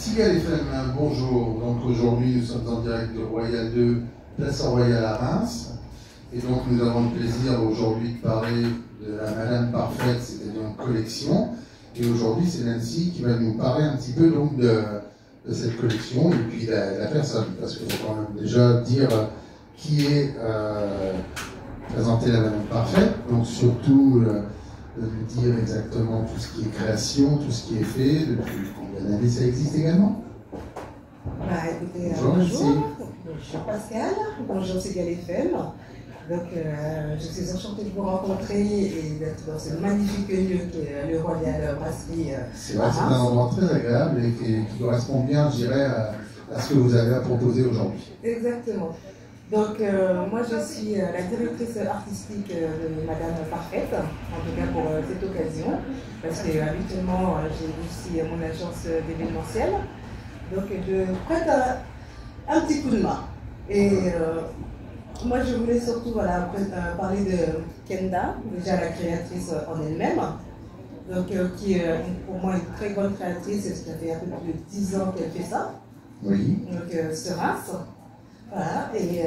Cigale FM, bonjour. Donc aujourd'hui, nous sommes en direct de Royal 2, Place Royale à Reims. Et donc nous avons le plaisir aujourd'hui de parler de la Madame Parfaite, c'est-à-dire une collection. Et aujourd'hui, c'est Nancy qui va nous parler un petit peu donc de cette collection et puis de la personne. Parce qu'il faut quand même déjà dire qui est présenté la Madame Parfaite. Donc surtout de nous dire exactement tout ce qui est création, tout ce qui est fait, depuis combien d'années ça existe également. Écoutez, bonjour. Bonjour Pascal, bonjour Cigale FM. Donc je suis enchantée de vous rencontrer et d'être dans ce magnifique lieu qui est le Royal Brasserie. C'est vrai, c'est un endroit très agréable et qui correspond bien, je dirais, à ce que vous avez à proposer aujourd'hui. Exactement. Donc moi je suis la directrice artistique de Madame Parfaite, en tout cas pour cette occasion, parce que habituellement j'ai aussi mon agence d'événementiel. Donc je prête un petit coup de main. Et moi je voulais surtout parler de Kenda, déjà la créatrice en elle-même, donc qui est pour moi une très grande créatrice, ça fait un peu plus de 10 ans qu'elle fait ça. Oui. Donc sur Reims. Voilà, et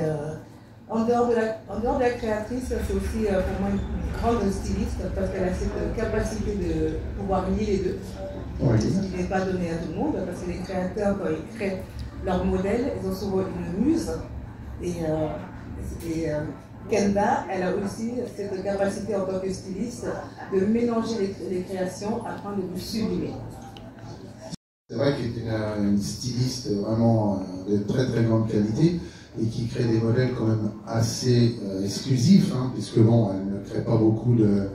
en dehors de la créatrice, c'est aussi pour moi une grande styliste parce qu'elle a cette capacité de pouvoir lier les deux. Oui. Ce qui n'est pas donné à tout le monde, parce que les créateurs, quand ils créent leur modèle, ils ont souvent une muse. Et Kenda, elle a aussi cette capacité en tant que styliste de mélanger les créations afin de vous sublimer. C'est vrai qu'elle est une styliste vraiment de très très grande qualité et qui crée des modèles quand même assez exclusifs, hein, puisque bon, elle ne crée pas beaucoup de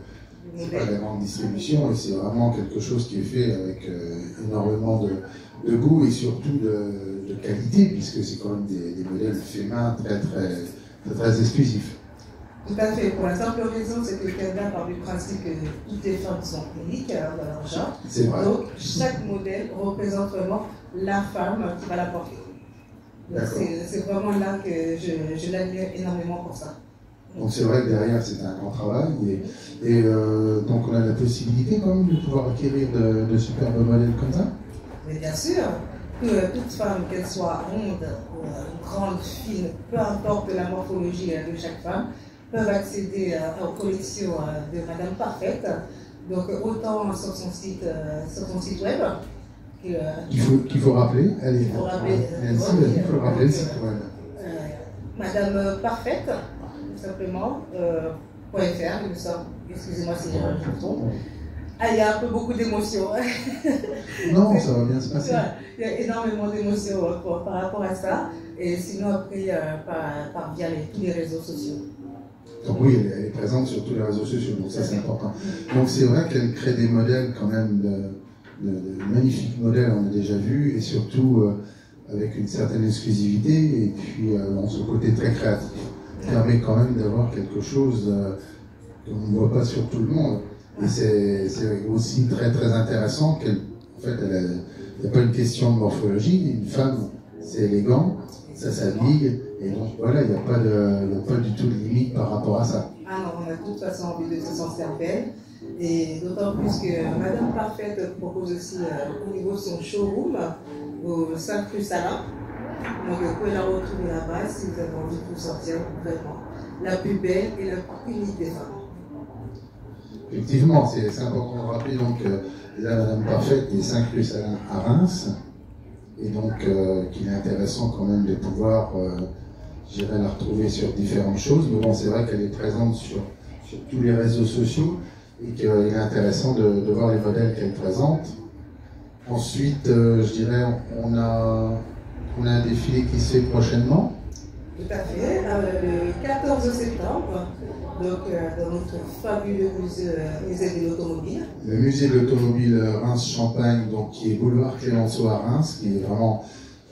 grande distribution et c'est vraiment quelque chose qui est fait avec énormément de goût et surtout de qualité, puisque c'est quand même des modèles faits main très exclusifs. Tout à fait. Pour la simple raison, c'est que Kenda part du principe que toutes les femmes sont uniques dans leur genre. C'est vrai. Donc, chaque modèle représente vraiment la femme qui va la porter. C'est vraiment là que je l'admire énormément pour ça. Donc c'est vrai que derrière c'est un grand travail et donc on a la possibilité quand même de pouvoir acquérir de superbes modèles comme ça. Mais bien sûr, que toute femme, qu'elle soit ronde ou grande, fine, peu importe la morphologie de chaque femme, peuvent accéder aux collections de Madame Parfaite. Donc autant sur son site web. Qu'il faut rappeler, allez, il faut rappeler le site web. Madame Parfaite, tout simplement, .fr, il me semble, excusez-moi si je me trompe. Ah, il y a un peu beaucoup d'émotions. Non, ça va bien se passer. Il y a énormément d'émotions par rapport à ça, et sinon après, via tous les réseaux sociaux. Donc oui, elle est présente sur tous les réseaux sociaux, donc ça c'est important. Donc c'est vrai qu'elle crée des modèles quand même, de magnifiques modèles, on a déjà vu, et surtout avec une certaine exclusivité, et puis dans ce côté très créatif. Ça permet quand même d'avoir quelque chose qu'on ne voit pas sur tout le monde. Et c'est aussi très très intéressant qu'elle, en fait, il n'y a pas une question de morphologie, une femme c'est élégant, ça s'habille, et donc voilà, il n'y a pas du tout de limite par rapport à ça. Ah non, on a de toute façon envie de se sentir belle, et d'autant plus que Madame Parfaite propose aussi au niveau de son showroom, au 5 rue Salin. Donc vous pouvez la retrouver là-bas si vous avez envie de vous sentir vraiment la plus belle et la plus unique des femmes. Effectivement, c'est important de rappeler donc la Madame Parfaite des 5 rue Salin à Reims, et donc qu'il est intéressant quand même de pouvoir, j'irai la retrouver sur différentes choses, mais bon, c'est vrai qu'elle est présente sur tous les réseaux sociaux et qu'il est intéressant de voir les modèles qu'elle présente. Ensuite, je dirais, on a un défilé qui se fait prochainement. Tout à fait, le 14 septembre, donc dans notre fabuleux musée de l'automobile. Le musée de l'automobile Reims-Champagne, donc qui est boulevard Clémenceau à Reims, qui est vraiment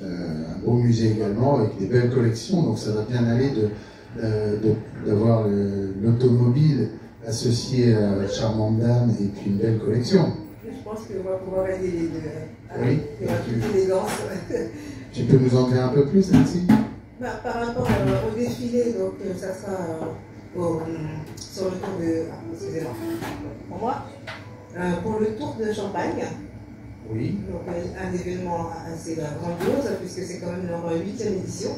un beau musée également, avec des belles collections, donc ça va bien aller d'avoir l'automobile associé à la charmante dame et puis une belle collection. Je pense qu'on va pouvoir aider les deux. Oui. Il y aura toute l'élégance. Tu peux nous en dire un peu plus là-dessus? Par rapport au défilé, donc ça sera sur le tour de... excusez-moi. Pour moi, pour le tour de Champagne, Oui. Donc un événement assez grandiose, puisque c'est quand même leur 8e édition.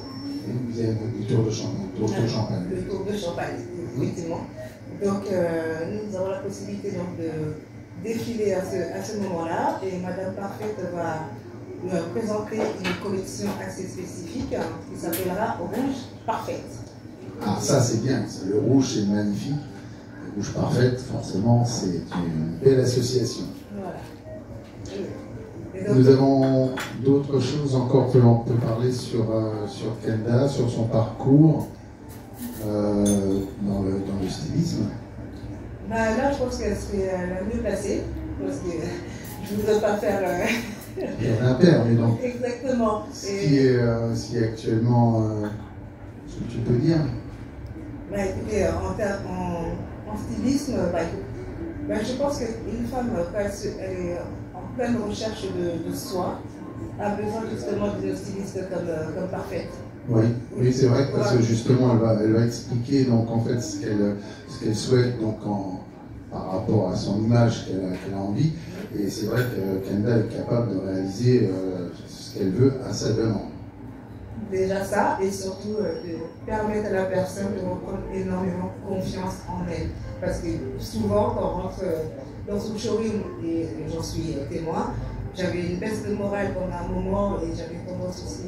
Vous avez le tour de champagne. Le tour de champagne, effectivement. Donc nous avons la possibilité donc, de défiler à ce moment-là, et Madame Parfaite va nous présenter une collection assez spécifique qui s'appellera Rouge Parfaite. Ah, ça c'est bien, le rouge c'est magnifique. Le rouge Parfaite, forcément, c'est une belle association. Voilà. Nous avons d'autres choses encore que l'on peut parler sur Kenda, sur son parcours dans le stylisme. Bah, là, je pense qu'elle serait la mieux placée, parce que je ne voudrais pas faire... Il y en a un père, mais donc... Exactement. Ce qui est actuellement... ce que tu peux dire? Bah, écoutez, en stylisme, je pense qu'une femme, quand elle est en pleine recherche de soi, a besoin justement d'une styliste comme Parfaite. Oui, c'est vrai, parce que justement, elle va expliquer donc, en fait, ce qu'elle souhaite donc, par rapport à son image qu'elle a envie. Et c'est vrai que Kenda est capable de réaliser ce qu'elle veut à sa demande. Déjà ça, et surtout de permettre à la personne de reprendre énormément confiance en elle. Parce que souvent, quand on rentre dans son showroom, et j'en suis témoin, j'avais une baisse de morale pendant un moment, et j'avais tendance aussi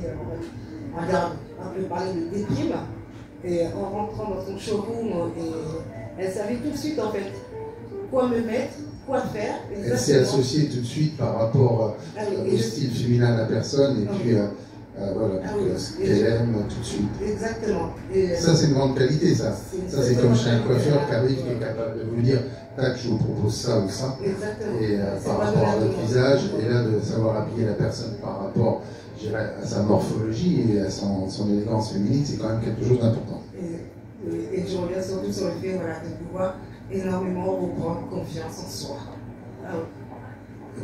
à un peu parler de déprime. Et en rentrant dans son showroom, elle savait tout de suite en fait quoi me mettre, quoi faire. Elle s'est associée tout de suite par rapport au style féminin de la personne, et puis voilà, ce qu'elle aime tout de suite. Exactement. Ça, c'est une grande qualité, ça. Ça, c'est comme chez un coiffeur qui arrive, qui est capable de vous dire, tac, je vous propose ça ou ça. Exactement. Et par rapport à votre visage, et là, de savoir habiller la personne par rapport, je dirais, à sa morphologie et à son élégance féminine, c'est quand même quelque chose d'important. Et je reviens surtout sur le fait de pouvoir énormément reprendre confiance en soi. Ah oui.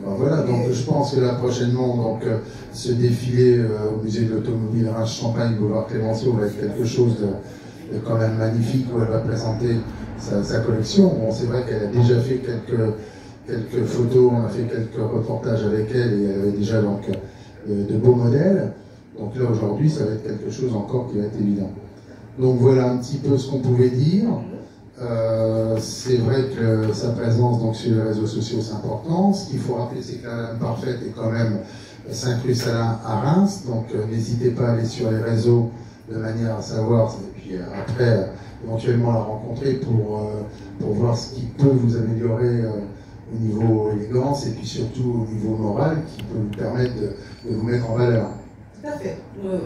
Ben voilà, donc je pense que là prochainement, donc, ce défilé au musée de l'automobile Reims-Champagne, boulevard Clémenceau, va être quelque chose de quand même magnifique, où elle va présenter sa collection. Bon, c'est vrai qu'elle a déjà fait quelques photos, on a fait quelques reportages avec elle, et elle avait déjà donc de beaux modèles. Donc là aujourd'hui, ça va être quelque chose encore qui va être évident. Donc voilà un petit peu ce qu'on pouvait dire. C'est vrai que sa présence donc, sur les réseaux sociaux, c'est important. Ce qu'il faut rappeler, c'est que la Madame Parfaite est quand même Saint-Cruz-Salin à Reims. Donc n'hésitez pas à aller sur les réseaux de manière à savoir, et puis après, éventuellement la rencontrer pour voir ce qui peut vous améliorer au niveau élégance, et puis surtout au niveau moral, qui peut vous permettre de vous mettre en valeur. Tout à fait, oui.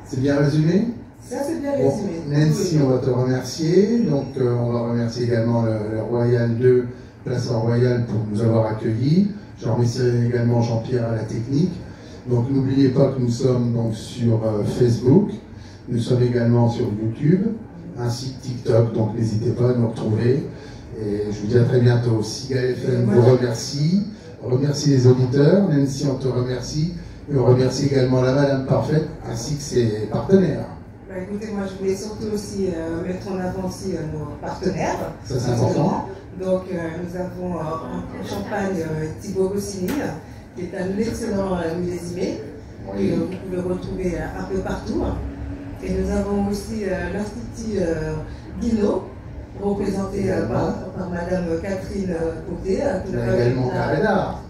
C'est bien résumé? Ça, c'est bien résumé. Bon, Nancy, on va te remercier. Donc, on va remercier également le Royal 2, Place Royal, pour nous avoir accueillis. Je remercierai également Jean-Pierre à la technique. Donc, n'oubliez pas que nous sommes donc, sur Facebook. Nous sommes également sur YouTube, ainsi que TikTok. Donc, n'hésitez pas à nous retrouver. Et je vous dis à très bientôt. Siga FM vous remercie. On remercie les auditeurs. Nancy, on te remercie. Et on remercie également la Madame Parfaite, ainsi que ses partenaires. Écoutez, moi je voulais surtout aussi mettre en avant aussi nos partenaires. Ça c'est important. Donc nous avons en Champagne Thibaut Goscinny, qui est un excellent millésimé, que vous pouvez retrouver un peu partout. Et nous avons aussi l'Institut Guinaud, représenté par Madame Catherine Côté. On a également Carré d'Art.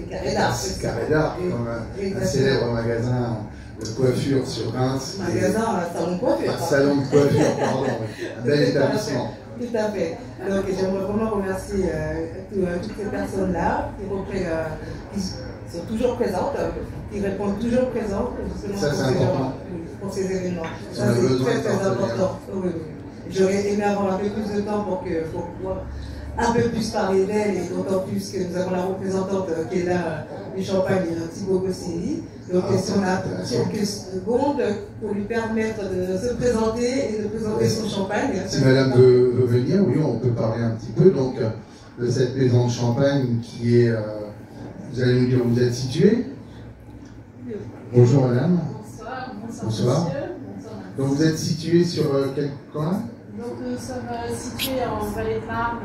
Carré d'Art. Carré d'Art, comme un célèbre magasin de coiffure sur Reims. Salon de coiffure. Salon de coiffure, pardon. Un bel établissement. Tout à fait. Donc j'aimerais vraiment remercier toutes ces personnes-là qui sont toujours présentes, qui répondent toujours présentes Ça, c'est important. Pour ces événements. Ça, c'est très très important. Oui. J'aurais aimé avoir un peu plus de temps pour pouvoir un peu plus parler d'elle, et d'autant plus que nous avons la représentante qui est là du Champagne, Thibaut Goscinny. Donc si on a quelques secondes pour lui permettre de se présenter et de présenter son champagne. Si madame veut venir, oui, on peut parler un petit peu donc de cette maison de champagne qui est, vous allez nous dire où vous êtes situé. Bonjour madame. Bonsoir. Bonsoir. Monsieur. Bonsoir. Donc vous êtes situé sur quel coin? Donc nous sommes situés en Vallée de Marne,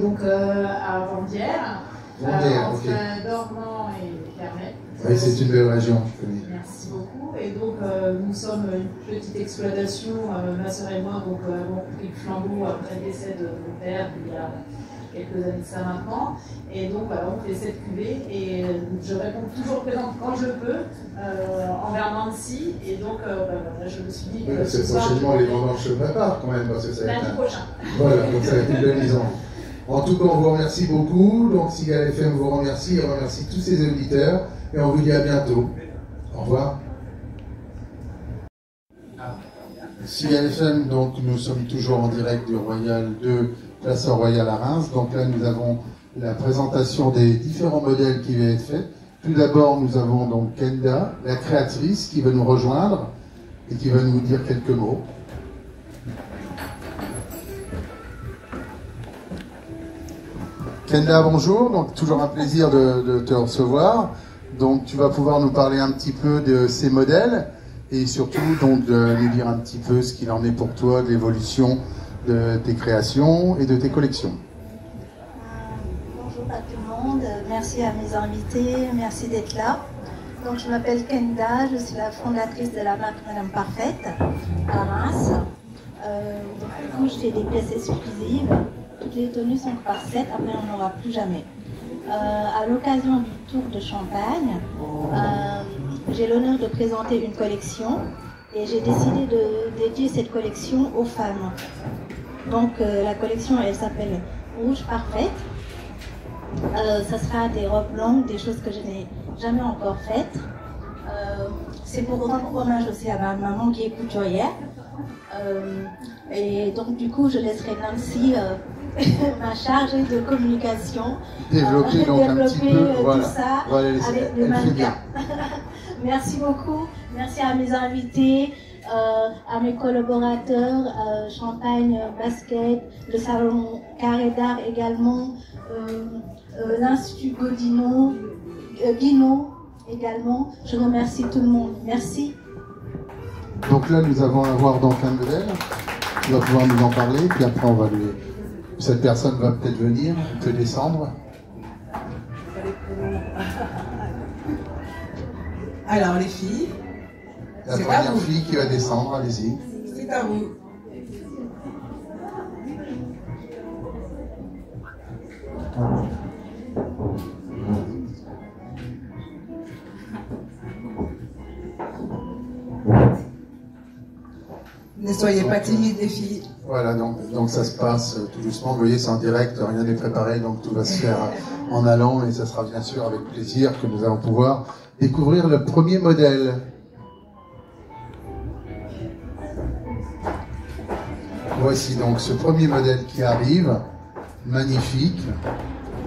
donc à Vendières. entre Dormans et Clermont. Oui, c'est une belle région, je connais. Merci beaucoup. Et donc, nous sommes une petite exploitation, ma sœur et moi, donc avons pris le flambeau après le décès de mon père, il y a quelques années de ça maintenant. Et donc, voilà, on fait cette cuvée. Et je réponds toujours présente quand je peux, envers Nancy. Et donc, je me suis dit que c'est prochainement les vendanges se préparent quand même, parce que ça va être lundi prochain. Voilà, donc ça va être une belle maison. En tout cas, on vous remercie beaucoup. Donc, Cigale FM vous remercie et remercie tous ses auditeurs. Et on vous dit à bientôt. Au revoir. Cigale FM, donc nous sommes toujours en direct du Royal 2, Place Royal à Reims. Donc là, nous avons la présentation des différents modèles qui vient être faits. Tout d'abord, nous avons donc Kenda, la créatrice, qui va nous rejoindre et qui va nous dire quelques mots. Kenda, bonjour. Donc toujours un plaisir de te recevoir. Donc tu vas pouvoir nous parler un petit peu de ces modèles et surtout donc de nous dire un petit peu ce qu'il en est pour toi de l'évolution de tes créations et de tes collections. Bonjour à tout le monde, merci à mes invités, merci d'être là. Donc je m'appelle Kenda, je suis la fondatrice de la marque Madame Parfaite à Reims. Du coup je fais des pièces exclusives, toutes les tenues sont par 7, après on n'aura plus jamais. À l'occasion du Tour de Champagne, j'ai l'honneur de présenter une collection et j'ai décidé de dédier cette collection aux femmes. Donc la collection elle s'appelle Rouge Parfaite. Ça sera des robes longues, des choses que je n'ai jamais encore faites. C'est pour rendre hommage aussi à ma maman qui est couturière. Et donc du coup je laisserai Nancy ma chargée de communication développer donc un petit peu tout ça avec des mannequins. Merci beaucoup, merci à mes invités, à mes collaborateurs, Champagne Basket, le salon Carré d'Art également, l'Institut Godino, Guino également. Je remercie tout le monde. Merci. Donc là, nous allons avoir donc un modèle. Tu vas pouvoir nous en parler, puis après on va lui... Cette personne va peut-être venir, elle peut descendre. Alors les filles, la première fille qui va descendre, allez-y. C'est à vous. Ne soyez pas timides les filles. Voilà, donc ça se passe tout doucement. Vous voyez, c'est en direct, rien n'est préparé, donc tout va se faire en allant. Et ça sera bien sûr avec plaisir que nous allons pouvoir découvrir le premier modèle. Voici donc ce premier modèle qui arrive, magnifique,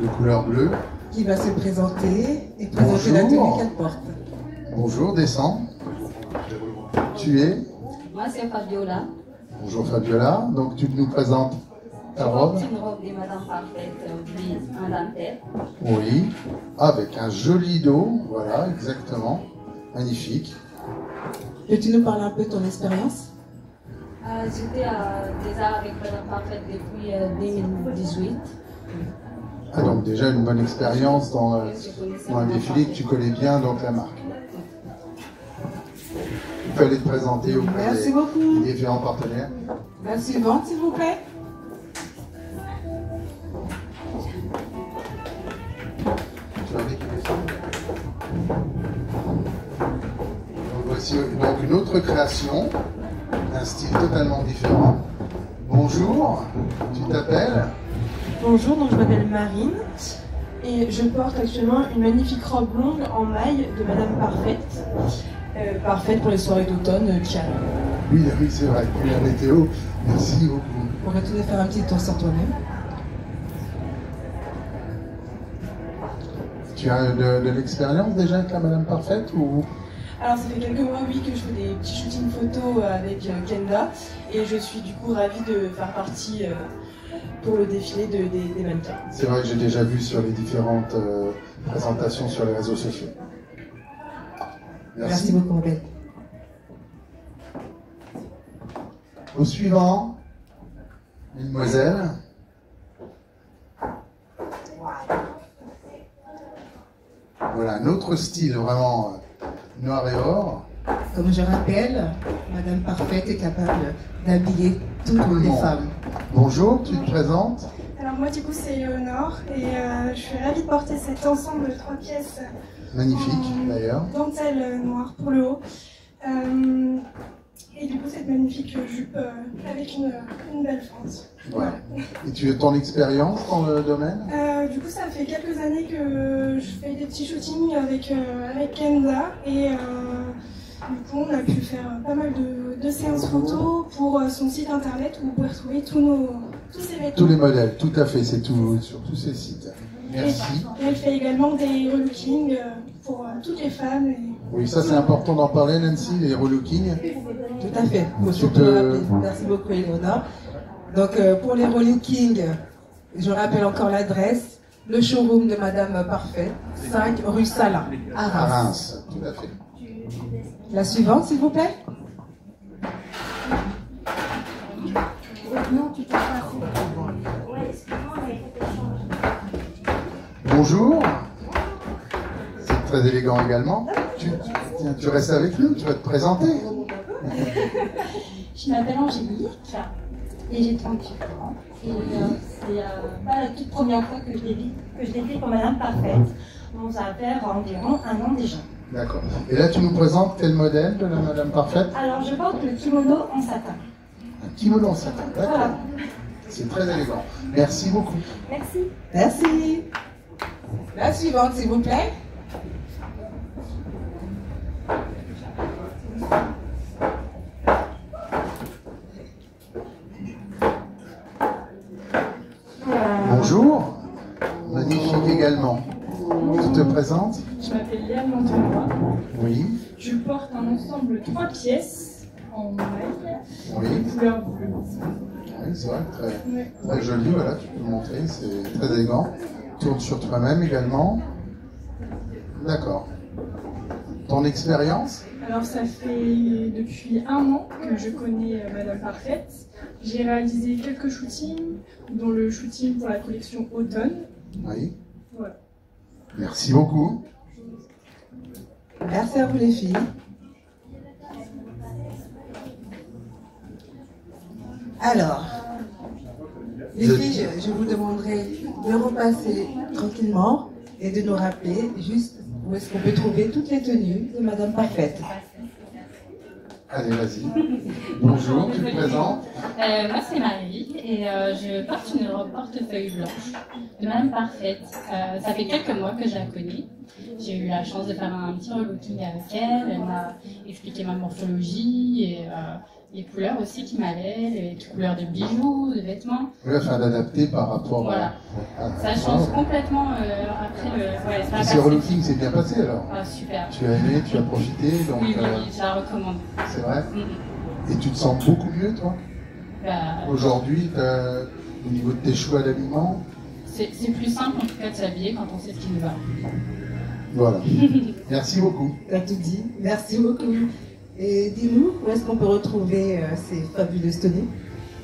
de couleur bleue. Qui va se présenter et présenter la tenue qu'elle porte. Bonjour, descends. Tu es? Moi, c'est Fabiola. Bonjour Fabiola. Donc tu nous présentes ta robe. C'est une robe de Madame Parfaite grise en dentelle. Oui, avec un joli dos. Voilà, exactement. Magnifique. Peux-tu nous parler un peu de ton expérience? J'étais déjà avec Madame Parfaite depuis 2018. Ah, donc déjà une bonne expérience dans un défilé que tu connais bien, donc la marque. Tu peux aller te présenter auprès des différents partenaires. La suivante, s'il vous plaît. Tu vas donc voici donc une autre création, un style totalement différent. Bonjour, tu t'appelles? Bonjour, donc je m'appelle Marine et je porte actuellement une magnifique robe longue en maille de Madame Parfaite. Parfaite pour les soirées d'automne qui arrivent. Oui, oui, c'est vrai. Puis la météo, merci beaucoup. On va tout de faire un petit tour sur toi-même. Tu as de l'expérience déjà avec la Madame Parfaite ou... Alors ça fait quelques mois, oui, que je fais des petits shootings photos avec Kenda et je suis du coup ravie de faire partie pour le défilé des mannequins. C'est vrai que j'ai déjà vu sur les différentes présentations sur les réseaux sociaux. Merci beaucoup, Belle. Au suivant, mademoiselle. Voilà, un autre style vraiment noir et or. Comme je rappelle, Madame Parfaite est capable d'habiller toutes Tout le les monde. femmes. Bonjour, tu te présentes? Alors moi du coup c'est Léonore et je suis ravie de porter cet ensemble de 3 pièces Magnifique d'ailleurs. dentelle noire pour le haut. Et du coup cette magnifique jupe avec une belle fente. Voilà. Et tu as ton expérience dans le domaine? Du coup ça fait quelques années que je fais des petits shootings avec Kenda et du coup on a pu faire pas mal de séances photos pour son site internet où vous pouvez retrouver tous ces vêtements. Tous les modèles, tout à fait, c'est tout sur tous ces sites. Merci. Et elle fait également des relookings pour toutes les femmes. Oui, ça c'est important d'en parler, Nancy, les relookings. Tout à fait. Faut Tu surtout te- rappeler. Merci beaucoup, Eleonore. Donc, pour les relookings, je rappelle encore l'adresse. Le showroom de Madame Parfait, 5 rue Salin, à À Reims. Reims, tout à fait. La suivante, s'il vous plaît. Bonjour. C'est très élégant également. Tiens, tu restes avec nous, tu vas te présenter. Je m'appelle Angélique et j'ai 38 ans. Et c'est pas la toute première fois que je l'ai fait pour Madame Parfaite. On ça va faire environ 1 an déjà. D'accord. Et là, tu nous présentes quel modèle de la Madame Parfaite? Alors je porte le kimono en satin. Un kimono en satin. D'accord. Voilà. C'est très élégant. Merci beaucoup. Merci. Merci. La suivante, s'il vous plaît. Bonjour. Magnifique également. Tu te présentes? Je m'appelle Léa Montenoy. Oui. Je porte un ensemble 3 pièces en maille, Oui. couleur bleue. Oui, c'est vrai, très, Ouais. très joli, voilà, tu peux le montrer, c'est très élégant. Tourne sur toi-même également. D'accord. Ton expérience? Alors ça fait depuis 1 an que je connais Madame Parfaite. J'ai réalisé quelques shootings, dont le shooting pour la collection automne. Oui. Voilà. Merci beaucoup. Merci à vous, les filles. Alors, les filles, je vous demanderai de repasser tranquillement et de nous rappeler juste où est-ce qu'on peut trouver toutes les tenues de Madame Parfaite. Allez, vas-y. Bonjour, tu te présentes? Moi c'est Marie et je porte une robe portefeuille blanche de Madame Parfaite. Ça fait quelques mois que je la connais. J'ai eu la chance de faire un petit relooking avec elle. Elle m'a expliqué ma morphologie et les couleurs aussi qui m'allaient, les couleurs de bijoux, de vêtements. Oui, afin d'adapter par rapport Voilà. à... Ça change complètement après le... Ouais, ça Et a ces passé. relooking s'est bien passé alors? Ah, super. Tu as aimé, tu as profité, donc Oui, oui, oui, je la recommande. c'est vrai. Mhm. Et tu te sens beaucoup mieux, toi? Bah, Aujourd'hui, au niveau de tes choix d'habillement? c'est plus simple en tout cas de s'habiller quand on sait ce qui nous va. Voilà. Merci beaucoup. Tu as tout dit. Merci beaucoup. Et dis-nous, où est-ce qu'on peut retrouver ces fabuleuses tenues?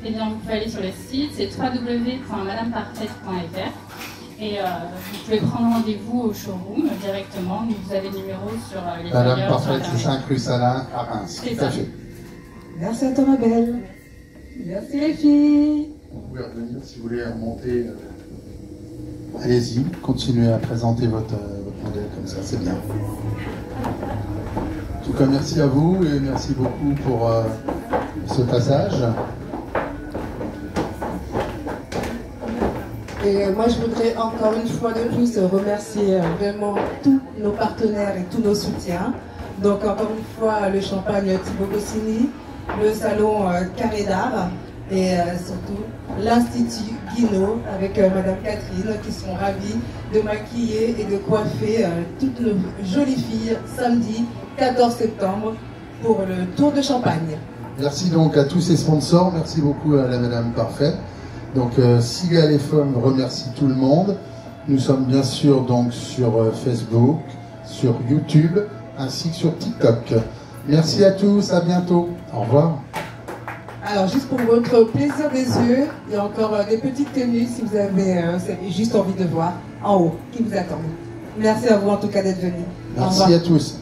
Eh bien, vous pouvez aller sur le site, c'est www.madameparfaite.fr et vous pouvez prendre rendez-vous au showroom directement. Vous avez le numéro sur les Madame flyers Parfaite, sur c'est Internet. 5 rue Salin à Reims. C'est Tout à ça. fait. Merci à toi, ma belle. Merci, les filles. Vous pouvez revenir si vous voulez remonter. Allez-y, continuez à présenter votre modèle comme ça, c'est bien. En tout cas, merci à vous et merci beaucoup pour ce passage. Et moi, je voudrais encore une fois de plus remercier vraiment tous nos partenaires et tous nos soutiens. Donc, encore une fois, le champagne Thibaut Goscinny, le salon Carré d'Art et surtout l'Institut Guinaud avec Madame Catherine qui sont ravis de maquiller et de coiffer toutes nos jolies filles samedi 14 septembre pour le Tour de Champagne. Merci donc à tous ces sponsors, merci beaucoup à la Madame Parfaite. Donc Sigal et Femme remercie tout le monde. Nous sommes bien sûr donc sur Facebook, sur YouTube, ainsi que sur TikTok. Merci à tous, à bientôt. Au revoir. Alors, juste pour votre plaisir des yeux, il y a encore des petites tenues si vous avez juste envie de voir en haut qui vous attendent. Merci à vous en tout cas d'être venus. Merci à tous.